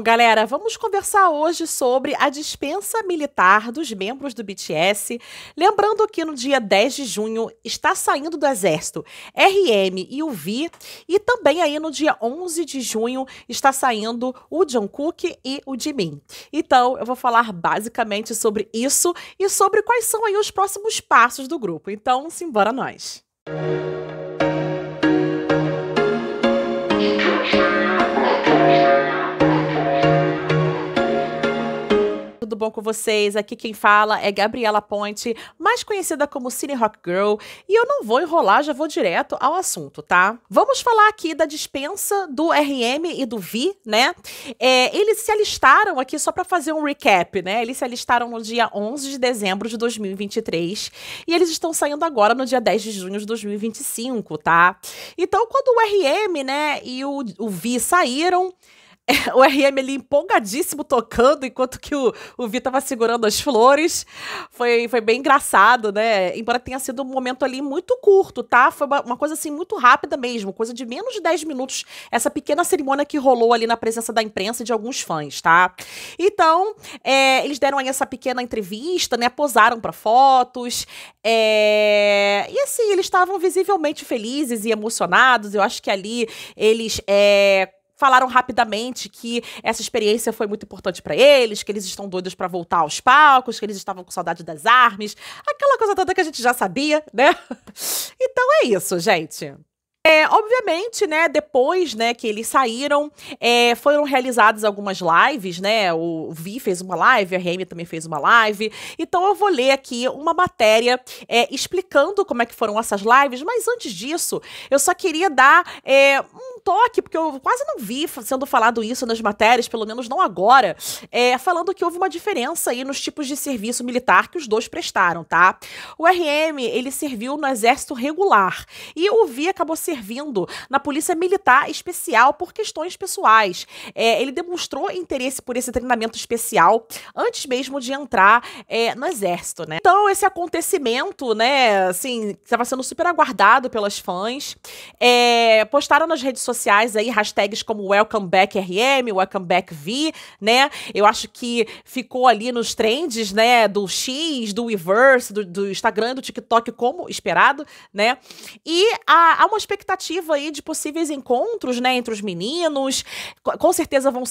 Galera, vamos conversar hoje sobre a dispensa militar dos membros do BTS. Lembrando que no dia 10 de junho está saindo do exército RM e o V. E também aí no dia 11 de junho está saindo o Jungkook e o Jimin. Então eu vou falar basicamente sobre isso e sobre quais são aí os próximos passos do grupo. Então, simbora nós! Tudo bom com vocês? Aqui quem fala é Gabriela Ponte, mais conhecida como Cine Rock Girl, e eu não vou enrolar, já vou direto ao assunto, tá? Vamos falar aqui da dispensa do RM e do V, né? Eles se alistaram aqui só para fazer um recap, né? Eles se alistaram no dia 11 de dezembro de 2023 e eles estão saindo agora no dia 10 de junho de 2025, tá? Então, quando o RM, né, e o V saíram, o RM ali empolgadíssimo tocando, enquanto que o Vi tava segurando as flores. Foi bem engraçado, né? Embora tenha sido um momento ali muito curto, tá? Foi uma coisa assim muito rápida mesmo, coisa de menos de 10 minutos, essa pequena cerimônia que rolou ali na presença da imprensa e de alguns fãs, tá? Então, eles deram aí essa pequena entrevista, né? Posaram pra fotos. E assim, eles estavam visivelmente felizes e emocionados. Eu acho que ali eles falaram rapidamente que essa experiência foi muito importante pra eles, que eles estão doidos pra voltar aos palcos, que eles estavam com saudade das armas, aquela coisa toda que a gente já sabia, né? Então é isso, gente. Obviamente, né, depois, né, que eles saíram, foram realizadas algumas lives, né, o Vi fez uma live, a RM também fez uma live, então eu vou ler aqui uma matéria explicando como é que foram essas lives, mas antes disso, eu só queria dar um toque, porque eu quase não vi sendo falado isso nas matérias, pelo menos não agora, falando que houve uma diferença aí nos tipos de serviço militar que os dois prestaram, tá? O RM, ele serviu no exército regular, e o Vi acabou servindo na Polícia Militar Especial por questões pessoais. Ele demonstrou interesse por esse treinamento especial antes mesmo de entrar no Exército, né? Então, esse acontecimento, né, assim, estava sendo super aguardado pelas fãs. Postaram nas redes sociais aí hashtags como Welcome Back RM, Welcome Back V, né? Eu acho que ficou ali nos trends, né, do X, do Weverse, do Instagram, do TikTok, como esperado, né? E há uma expectativa aí de possíveis encontros, né, entre os meninos. Com certeza vão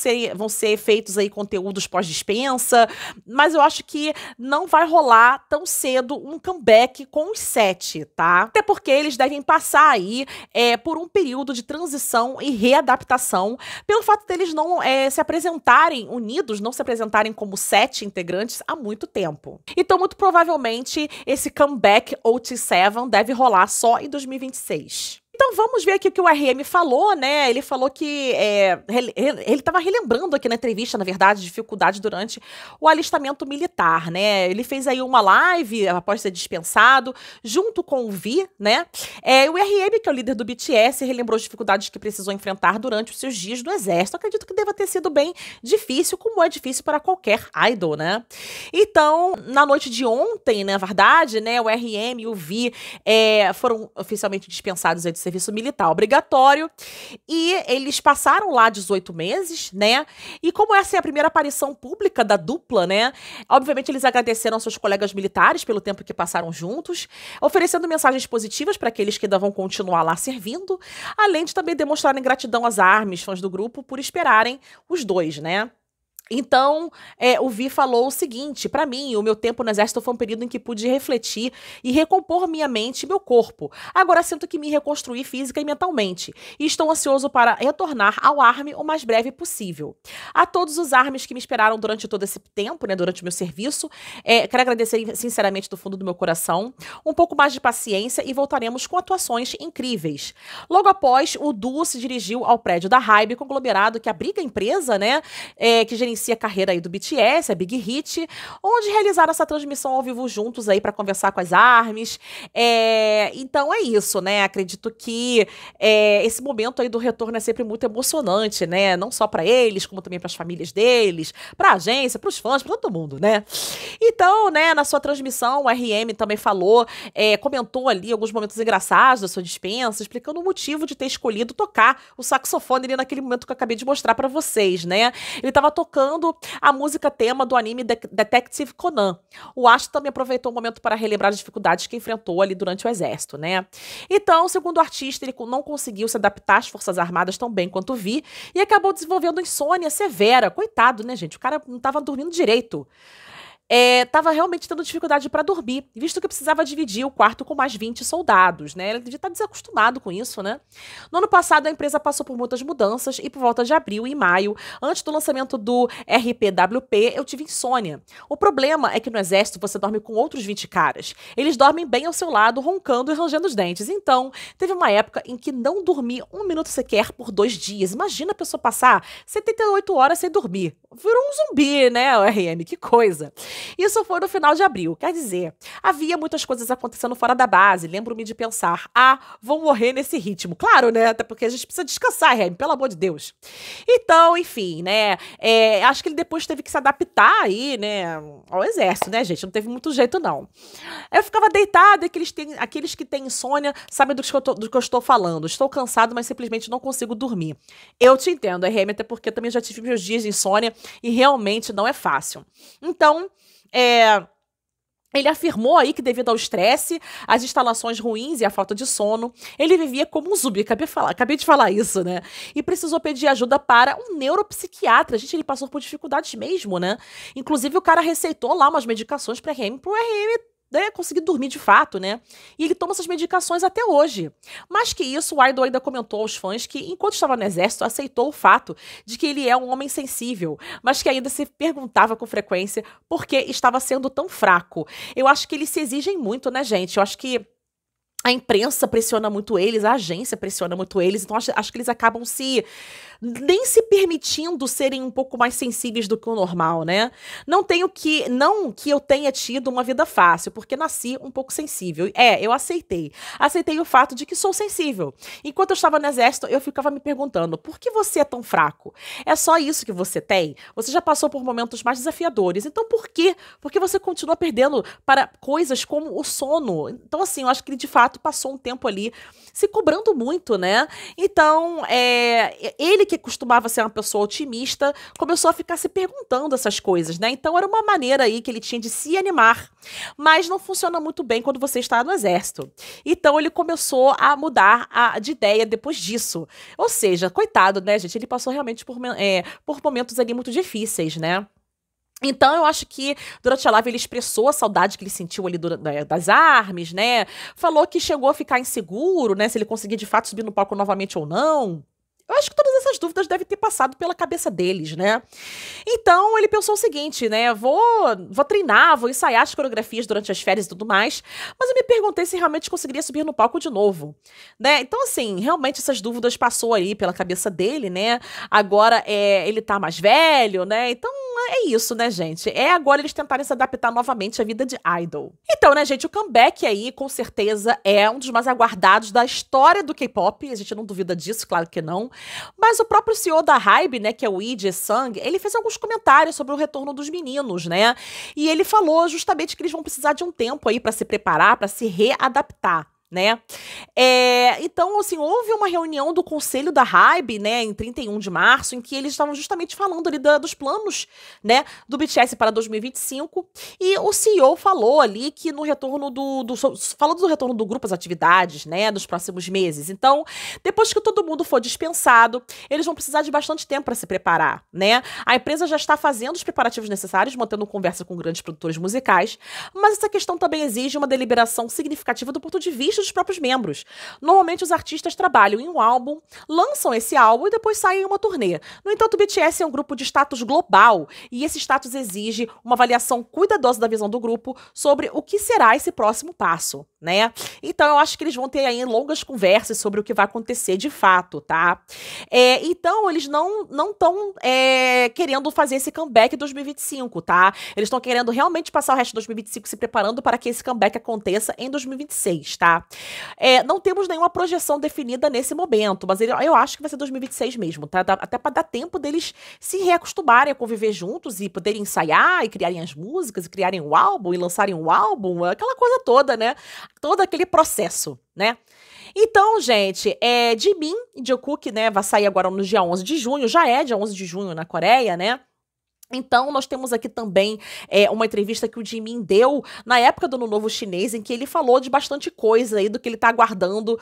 ser feitos aí conteúdos pós-dispensa, mas eu acho que não vai rolar tão cedo um comeback com os 7, tá? Até porque eles devem passar aí por um período de transição e readaptação, pelo fato deles não se apresentarem unidos, não se apresentarem como 7 integrantes há muito tempo. Então, muito provavelmente, esse comeback OT7 deve rolar só em 2026. Então vamos ver aqui o que o RM falou, né? Ele falou que ele estava relembrando aqui na entrevista, na verdade, dificuldade durante o alistamento militar, né? Ele fez aí uma live após ser dispensado, junto com o Vi, né? O RM, que é o líder do BTS, relembrou as dificuldades que precisou enfrentar durante os seus dias no exército. Acredito que deva ter sido bem difícil, como é difícil para qualquer idol, né? Então, na noite de ontem, na verdade, né, o RM e o Vi foram oficialmente dispensados aí de serviço militar obrigatório, e eles passaram lá 18 meses, né? E como essa é a primeira aparição pública da dupla, né? Obviamente eles agradeceram aos seus colegas militares pelo tempo que passaram juntos, oferecendo mensagens positivas para aqueles que ainda vão continuar lá servindo, além de também demonstrarem gratidão às ARMYs, fãs do grupo, por esperarem os dois, né? Então, o Vi falou o seguinte: pra mim, o meu tempo no exército foi um período em que pude refletir e recompor minha mente e meu corpo. Agora sinto que me reconstruí física e mentalmente, e estou ansioso para retornar ao ARMY o mais breve possível. A todos os ARMYs que me esperaram durante todo esse tempo, né, durante o meu serviço, quero agradecer sinceramente do fundo do meu coração, um pouco mais de paciência e voltaremos com atuações incríveis. Logo após, o duo se dirigiu ao prédio da Hybe, conglomerado que abriga a empresa, né, que gerencia conhecia a carreira aí do BTS, a Big Hit, onde realizaram essa transmissão ao vivo juntos aí para conversar com as ARMYs. Então é isso, né? Acredito que esse momento aí do retorno é sempre muito emocionante, né? Não só para eles, como também para as famílias deles, para a agência, para os fãs, para todo mundo, né? Então, né, na sua transmissão, o RM também falou, comentou ali alguns momentos engraçados da sua dispensa, explicando o motivo de ter escolhido tocar o saxofone ali naquele momento que eu acabei de mostrar pra vocês, né? Ele tava tocando a música tema do anime Detective Conan. O Astro também aproveitou o momento para relembrar as dificuldades que enfrentou ali durante o exército, né? Então, segundo o artista, ele não conseguiu se adaptar às Forças Armadas tão bem quanto Vi e acabou desenvolvendo insônia severa. Coitado, né, gente? O cara não tava dormindo direito. Tava realmente tendo dificuldade para dormir, visto que precisava dividir o quarto com mais 20 soldados, né? Ele devia estar desacostumado com isso, né? No ano passado, a empresa passou por muitas mudanças e por volta de abril e maio, antes do lançamento do RPWP, eu tive insônia. O problema é que no exército você dorme com outros 20 caras. Eles dormem bem ao seu lado, roncando e rangendo os dentes. Então, teve uma época em que não dormi um minuto sequer por 2 dias. Imagina a pessoa passar 78 horas sem dormir. Virou um zumbi, né, o RM? Que coisa. Isso foi no final de abril, quer dizer, havia muitas coisas acontecendo fora da base. Lembro-me de pensar, vou morrer nesse ritmo. Claro, né, até porque a gente precisa descansar, Remy, pelo amor de Deus. Então, enfim, né, acho que ele depois teve que se adaptar aí, né, ao exército, né, gente, não teve muito jeito, não. Eu ficava deitada, aqueles que têm insônia sabem do que eu estou falando. Estou cansado, mas simplesmente não consigo dormir. Eu te entendo, RM, até porque também já tive meus dias de insônia e realmente não é fácil. Então, ele afirmou aí que devido ao estresse, as instalações ruins e a falta de sono, ele vivia como um zumbi. Acabei de falar isso, né? E precisou pedir ajuda para um neuropsiquiatra. Gente, ele passou por dificuldades mesmo, né? Inclusive, o cara receitou lá umas medicações pro RM conseguir dormir de fato, né? E ele toma essas medicações até hoje. Mais que isso, o Idol ainda comentou aos fãs que, enquanto estava no exército, aceitou o fato de que ele é um homem sensível, mas que ainda se perguntava com frequência por que estava sendo tão fraco. Eu acho que eles se exigem muito, né, gente? Eu acho que a imprensa pressiona muito eles, a agência pressiona muito eles, então acho que eles acabam nem se permitindo serem um pouco mais sensíveis do que o normal, né? Não que eu tenha tido uma vida fácil, porque nasci um pouco sensível. Eu aceitei. Aceitei o fato de que sou sensível. Enquanto eu estava no exército, eu ficava me perguntando, por que você é tão fraco? É só isso que você tem? Você já passou por momentos mais desafiadores, então por quê? Porque você continua perdendo para coisas como o sono. Então, assim, eu acho que ele de fato passou um tempo ali se cobrando muito, né? Então, ele que costumava ser uma pessoa otimista, começou a ficar se perguntando essas coisas, né? Então era uma maneira aí que ele tinha de se animar, mas não funciona muito bem quando você está no exército. Então ele começou a mudar de ideia depois disso. Ou seja, coitado, né, gente? Ele passou realmente por momentos ali muito difíceis, né? Então, eu acho que durante a live ele expressou a saudade que ele sentiu ali das ARMYs, né? Falou que chegou a ficar inseguro, né? Se ele conseguia de fato subir no palco novamente ou não. Eu acho que todas essas dúvidas devem ter passado pela cabeça deles, né? Então, ele pensou o seguinte, né? Vou treinar, vou ensaiar as coreografias durante as férias e tudo mais, mas eu me perguntei se realmente conseguiria subir no palco de novo, né? Então, assim, realmente essas dúvidas passou aí pela cabeça dele, né? Agora, ele tá mais velho, né? Então, é isso, né, gente? Agora eles tentarem se adaptar novamente à vida de idol. Então, né, gente, o comeback aí, com certeza, é um dos mais aguardados da história do K-pop. A gente não duvida disso, claro que não. Mas o próprio CEO da HYBE, né, que é o Lee Jae-sung, ele fez alguns comentários sobre o retorno dos meninos, né? E ele falou justamente que eles vão precisar de um tempo aí para se preparar, para se readaptar, né? Então, assim, houve uma reunião do conselho da HYBE, né, em 31 de março, em que eles estavam justamente falando ali dos planos, né, do BTS para 2025, e o CEO falou ali que no retorno falou do retorno do grupo às atividades, né, nos próximos meses. Então, depois que todo mundo for dispensado, eles vão precisar de bastante tempo para se preparar, né? A empresa já está fazendo os preparativos necessários, mantendo conversa com grandes produtores musicais, mas essa questão também exige uma deliberação significativa do ponto de vista playlist dos próprios membros. Normalmente os artistas trabalham em um álbum, lançam esse álbum e depois saem em uma turnê. No entanto, o BTS é um grupo de status global e esse status exige uma avaliação cuidadosa da visão do grupo sobre o que será esse próximo passo, né? Então eu acho que eles vão ter aí longas conversas sobre o que vai acontecer de fato, tá? Então eles não estão querendo fazer esse comeback em 2025, tá? Eles estão querendo realmente passar o resto de 2025 se preparando para que esse comeback aconteça em 2026, tá? Não temos nenhuma projeção definida nesse momento, mas eu acho que vai ser 2026 mesmo, tá? Até para dar tempo deles se reacostumarem a conviver juntos e poderem ensaiar e criarem as músicas e criarem o álbum e lançarem o álbum, aquela coisa toda, né? Todo aquele processo, né? Então, gente, Jimin e Jungkook, né, vai sair agora no dia 11 de junho, já é dia 11 de junho na Coreia, né? Então, nós temos aqui também uma entrevista que o Jimin deu na época do Ano Novo Chinês, em que ele falou de bastante coisa aí do que ele tá aguardando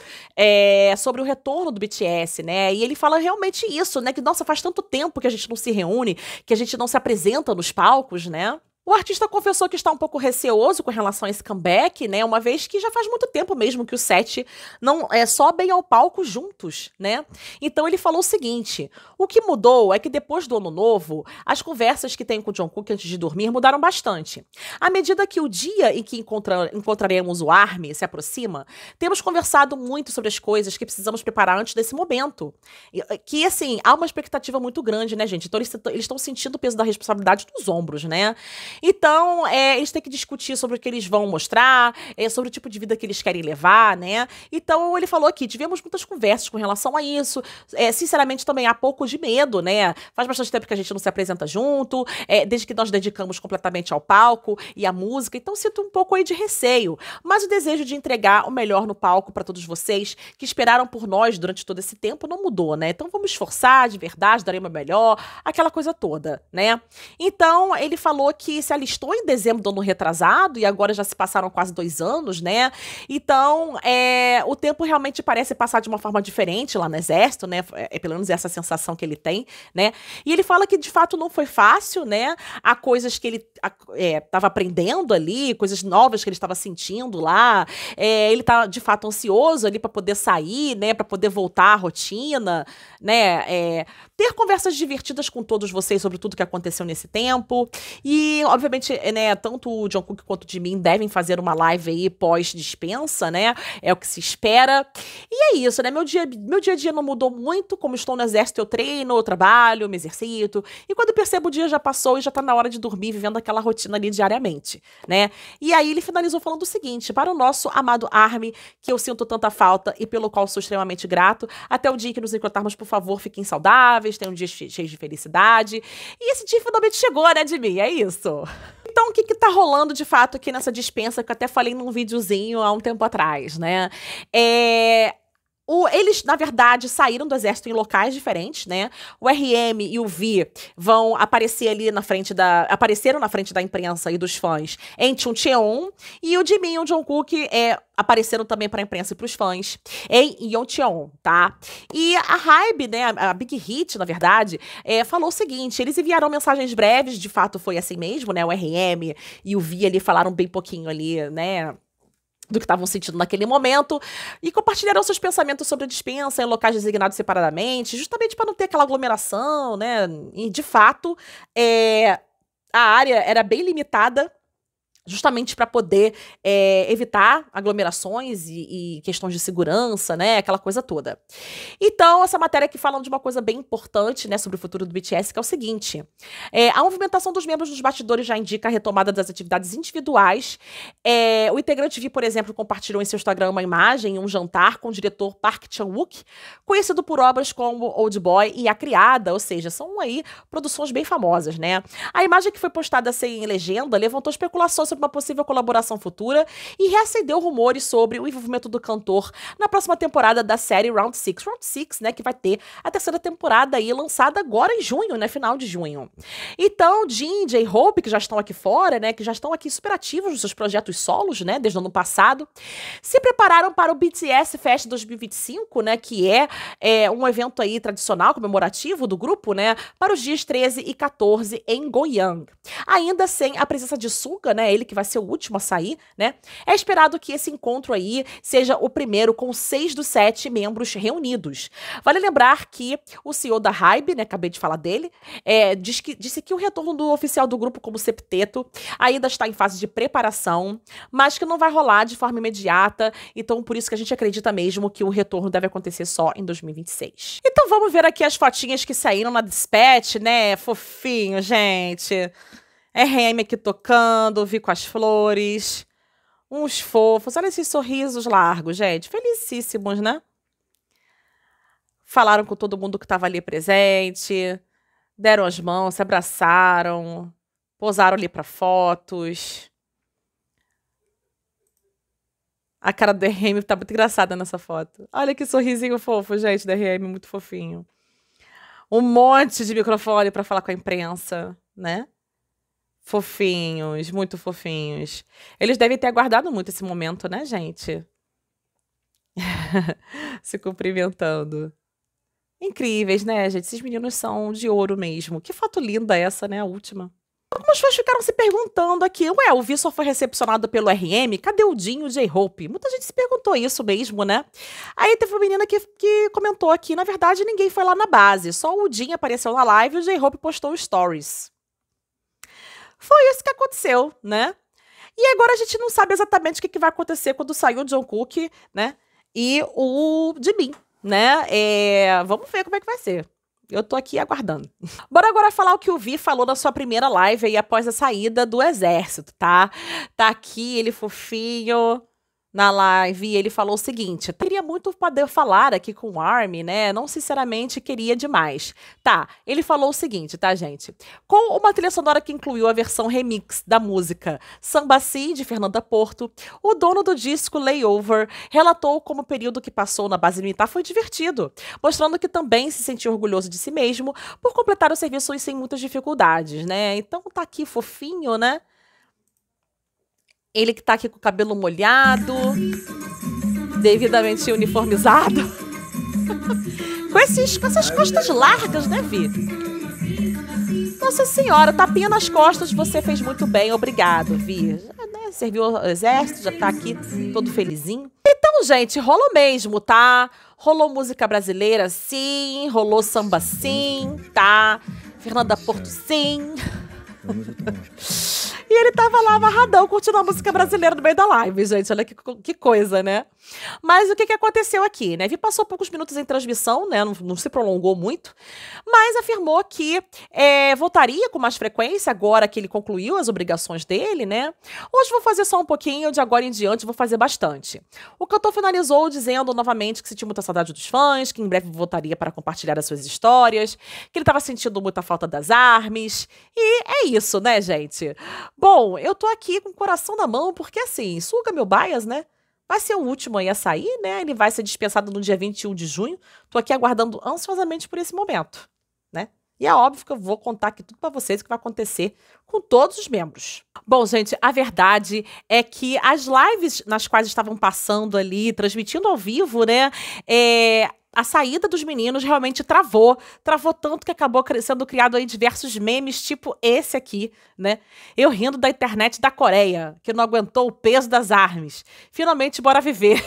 sobre o retorno do BTS, né? E ele fala realmente isso, né? Que, nossa, faz tanto tempo que a gente não se reúne, que a gente não se apresenta nos palcos, né? O artista confessou que está um pouco receoso com relação a esse comeback, né? Uma vez que já faz muito tempo mesmo que os sete não sobem ao palco juntos, né? Então ele falou o seguinte: o que mudou é que depois do Ano Novo, as conversas que tem com o Jungkook antes de dormir mudaram bastante. À medida que o dia em que encontraremos o ARMY se aproxima, temos conversado muito sobre as coisas que precisamos preparar antes desse momento. Que, assim, há uma expectativa muito grande, né, gente? Então eles estão sentindo o peso da responsabilidade nos ombros, né? Então, eles têm que discutir sobre o que eles vão mostrar, sobre o tipo de vida que eles querem levar, né? Então, ele falou aqui, tivemos muitas conversas com relação a isso. Sinceramente, também há pouco de medo, né? Faz bastante tempo que a gente não se apresenta junto, desde que nós dedicamos completamente ao palco e à música. Então, sinto um pouco aí de receio. Mas o desejo de entregar o melhor no palco para todos vocês que esperaram por nós durante todo esse tempo não mudou, né? Então, vamos esforçar de verdade, darei o meu melhor, aquela coisa toda, né? Então, ele falou que se alistou em dezembro do ano retrasado e agora já se passaram quase 2 anos, né? Então, o tempo realmente parece passar de uma forma diferente lá no exército, né? Pelo menos essa sensação que ele tem, né? E ele fala que de fato não foi fácil, né? Há coisas que ele estava aprendendo ali, coisas novas que ele estava sentindo lá. Ele tá de fato ansioso ali para poder sair, né? Para poder voltar à rotina, né? Ter conversas divertidas com todos vocês sobre tudo que aconteceu nesse tempo. E, obviamente, né, tanto o Jungkook quanto o Jimin devem fazer uma live aí pós-dispensa, né? É o que se espera. E é isso, né? Meu dia a dia não mudou muito. Como estou no exército, eu treino, eu trabalho, me exercito. E quando percebo, o dia já passou e já tá na hora de dormir, vivendo aquela rotina ali diariamente, né? E aí ele finalizou falando o seguinte: para o nosso amado ARMY, que eu sinto tanta falta e pelo qual sou extremamente grato, até o dia em que nos encontrarmos, por favor, fiquem saudáveis, tenham um dia cheio de felicidade. E esse dia finalmente chegou, né, de mim? É isso. Então, o que tá rolando de fato aqui nessa dispensa, que eu até falei num videozinho há um tempo atrás, né? Eles, na verdade, saíram do exército em locais diferentes, né? O RM e o V vão aparecer ali apareceram na frente da imprensa e dos fãs em Chuncheon, e o Jimin e o Jungkook apareceram também para a imprensa e para os fãs em Yeoncheon, tá? E a HYBE, né, a Big Hit, na verdade, falou o seguinte: eles enviaram mensagens breves, de fato foi assim mesmo, né? O RM e o V ali falaram bem pouquinho ali, né, do que estavam sentindo naquele momento, e compartilharam seus pensamentos sobre a dispensa em locais designados separadamente, justamente para não ter aquela aglomeração, né? E, de fato, a área era bem limitada, justamente para poder evitar aglomerações e questões de segurança, né? Aquela coisa toda. Então, essa matéria aqui fala de uma coisa bem importante, né, sobre o futuro do BTS, que é o seguinte: a movimentação dos membros dos bastidores já indica a retomada das atividades individuais. O integrante V, por exemplo, compartilhou em seu Instagram uma imagem em um jantar com o diretor Park Chan-wook, conhecido por obras como Old Boy e A Criada, ou seja, são aí produções bem famosas, né? A imagem, que foi postada sem legenda, levantou especulações sobre uma possível colaboração futura e reacendeu rumores sobre o envolvimento do cantor na próxima temporada da série Round 6. Round 6, né, que vai ter a terceira temporada aí lançada agora em junho, né, final de junho. Então, Jin e J-Hope, que já estão aqui fora, né, que já estão aqui super ativos nos seus projetos solos, né, desde o ano passado, se prepararam para o BTS Fest 2025, né, que é um evento aí tradicional, comemorativo do grupo, né, para os dias 13 e 14 em Goyang. Ainda sem a presença de Suga, né, ele dele, que vai ser o último a sair, né? É esperado que esse encontro aí seja o primeiro com 6 dos 7 membros reunidos. Vale lembrar que o CEO da HYBE, né, acabei de falar dele, disse que o retorno do oficial do grupo como septeto ainda está em fase de preparação, mas que não vai rolar de forma imediata, então por isso que a gente acredita mesmo que o retorno deve acontecer só em 2026. Então vamos ver aqui as fotinhas que saíram na Dispatch, né? Fofinho, gente. RM aqui tocando, Vi com as flores. Uns fofos. Olha esses sorrisos largos, gente. Felicíssimos, né? Falaram com todo mundo que estava ali presente. Deram as mãos, se abraçaram. Posaram ali para fotos. A cara do RM tá muito engraçada nessa foto. Olha que sorrisinho fofo, gente, do RM, muito fofinho. Um monte de microfone para falar com a imprensa, né? Fofinhos, muito fofinhos. Eles devem ter aguardado muito esse momento, né, gente? Se cumprimentando. Incríveis, né, gente? Esses meninos são de ouro mesmo. Que foto linda essa, né? A última. Algumas pessoas ficaram se perguntando aqui, ué, o Vi só foi recepcionado pelo RM? Cadê o Dinho J-Hope? Muita gente se perguntou isso mesmo, né? Aí teve uma menina que comentou aqui, na verdade, ninguém foi lá na base, só o Dinho apareceu na live e o J-Hope postou stories. Foi isso que aconteceu, né? E agora a gente não sabe exatamente o que vai acontecer quando sair o Jungkook, né? E o Jimin, né? Vamos ver como é que vai ser. Eu tô aqui aguardando. Bora agora falar o que o Vi falou na sua primeira live aí após a saída do exército, tá? Tá aqui ele fofinho na live e ele falou o seguinte: queria muito poder falar aqui com o ARMY, né? Não sinceramente queria demais. Tá, ele falou o seguinte, tá, gente? Com uma trilha sonora que incluiu a versão remix da música Sambaci, de Fernanda Porto, o dono do disco Layover relatou como o período que passou na base militar foi divertido, mostrando que também se sentiu orgulhoso de si mesmo por completar o serviço sem muitas dificuldades, né? Então tá aqui fofinho, né? Ele que tá aqui com o cabelo molhado, devidamente uniformizado. com essas costas largas, né, Vi? Nossa senhora, tapinha nas costas, você fez muito bem, obrigado, Vi. Já, né, serviu ao exército, já tá aqui todo felizinho. Então, gente, rolou mesmo, tá? Rolou música brasileira, sim. Rolou samba, sim, tá? Fernanda Porto, sim. E ele tava lá amarradão, curtindo a música brasileira no meio da live, gente. Olha que coisa, né? Mas o que aconteceu aqui, né? Vi passou poucos minutos em transmissão, né? Não se prolongou muito. Mas afirmou que voltaria com mais frequência agora que ele concluiu as obrigações dele, né? Hoje vou fazer só um pouquinho, de agora em diante vou fazer bastante. O cantor finalizou dizendo novamente que sentiu muita saudade dos fãs, que em breve voltaria para compartilhar as suas histórias, que ele tava sentindo muita falta das ARMYs. E é isso, né, gente? Bom, eu tô aqui com o coração na mão, porque assim, Suga meu bias, né? Vai ser o último aí a sair, né? Ele vai ser dispensado no dia 21 de junho. Tô aqui aguardando ansiosamente por esse momento, né? E é óbvio que eu vou contar aqui tudo pra vocês o que vai acontecer com todos os membros. Bom, gente, a verdade é que as lives nas quais estavam passando ali, transmitindo ao vivo, né? A saída dos meninos realmente travou tanto que acabou sendo criado aí diversos memes, tipo esse aqui, né? Eu rindo da internet da Coreia, que não aguentou o peso das ARMYs. Finalmente, bora viver.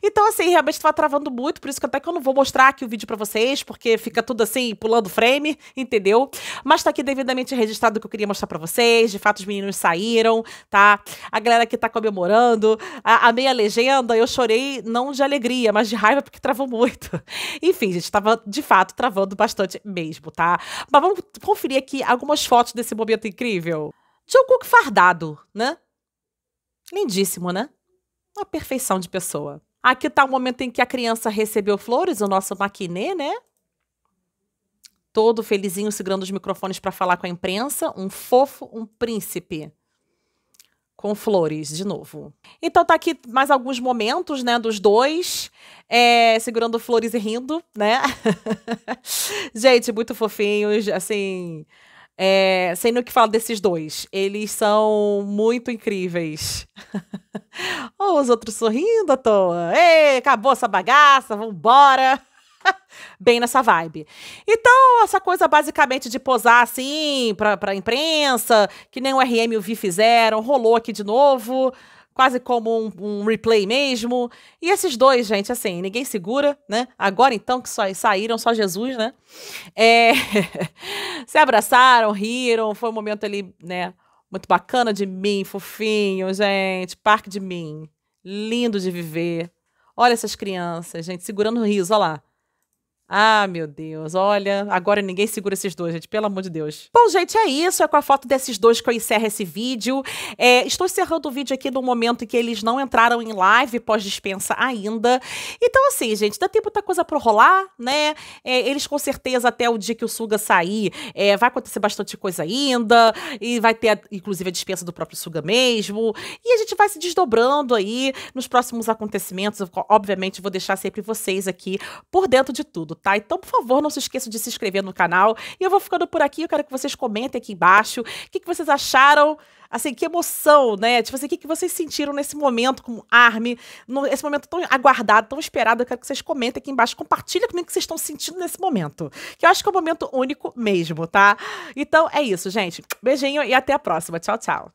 Então, assim, realmente tava travando muito, por isso que até que eu não vou mostrar aqui o vídeo pra vocês, porque fica tudo assim, pulando frame, entendeu? Mas tá aqui devidamente registrado o que eu queria mostrar pra vocês. De fato, os meninos saíram, tá? A galera aqui tá comemorando. A meia legenda, eu chorei não de alegria, mas de raiva, porque travou muito. Enfim, gente, tava de fato travando bastante mesmo, tá? Mas vamos conferir aqui algumas fotos desse momento incrível. Jungkook fardado, né? Lindíssimo, né? Uma perfeição de pessoa. Aqui tá o momento em que a criança recebeu flores, o nosso maquinê, né? Todo felizinho, segurando os microfones para falar com a imprensa. Um fofo, um príncipe. Com flores, de novo. Então tá aqui mais alguns momentos, né, dos dois, segurando flores e rindo, né? Gente, muito fofinhos, assim... sem nem o que falar desses dois. Eles são muito incríveis. Oh, os outros sorrindo à toa. Ei, acabou essa bagaça, vambora. Bem nessa vibe. Então, essa coisa basicamente de posar assim pra imprensa, que nem o RM e o Vi fizeram, rolou aqui de novo, quase como um replay mesmo. E esses dois, gente, assim, ninguém segura, né? Agora então que só saíram, só Jesus, né? É... Se abraçaram, riram, foi um momento ali, né? Muito bacana de mim, fofinho, gente. Parque de mim. Lindo de viver. Olha essas crianças, gente, segurando o riso, olha lá. Ah, meu Deus, olha, agora ninguém segura esses dois, gente, pelo amor de Deus. Bom, gente, é isso, é com a foto desses dois que eu encerro esse vídeo. Estou encerrando o vídeo aqui no momento em que eles não entraram em live pós-dispensa ainda. Então, assim, gente, dá tempo muita coisa pra rolar, né? Eles com certeza até o dia que o Suga sair, vai acontecer bastante coisa ainda, e vai ter, inclusive, a dispensa do próprio Suga mesmo. E a gente vai se desdobrando aí nos próximos acontecimentos. Eu, obviamente, vou deixar sempre vocês aqui por dentro de tudo, tá? Então, por favor, não se esqueçam de se inscrever no canal. E eu vou ficando por aqui, eu quero que vocês comentem aqui embaixo o que vocês acharam, assim, que emoção, né? Tipo assim, o que vocês sentiram nesse momento com o ARMY, esse momento tão aguardado, tão esperado. Eu quero que vocês comentem aqui embaixo, compartilhem comigo o que vocês estão sentindo nesse momento, que eu acho que é um momento único mesmo, tá? Então, é isso, gente. Beijinho e até a próxima. Tchau, tchau.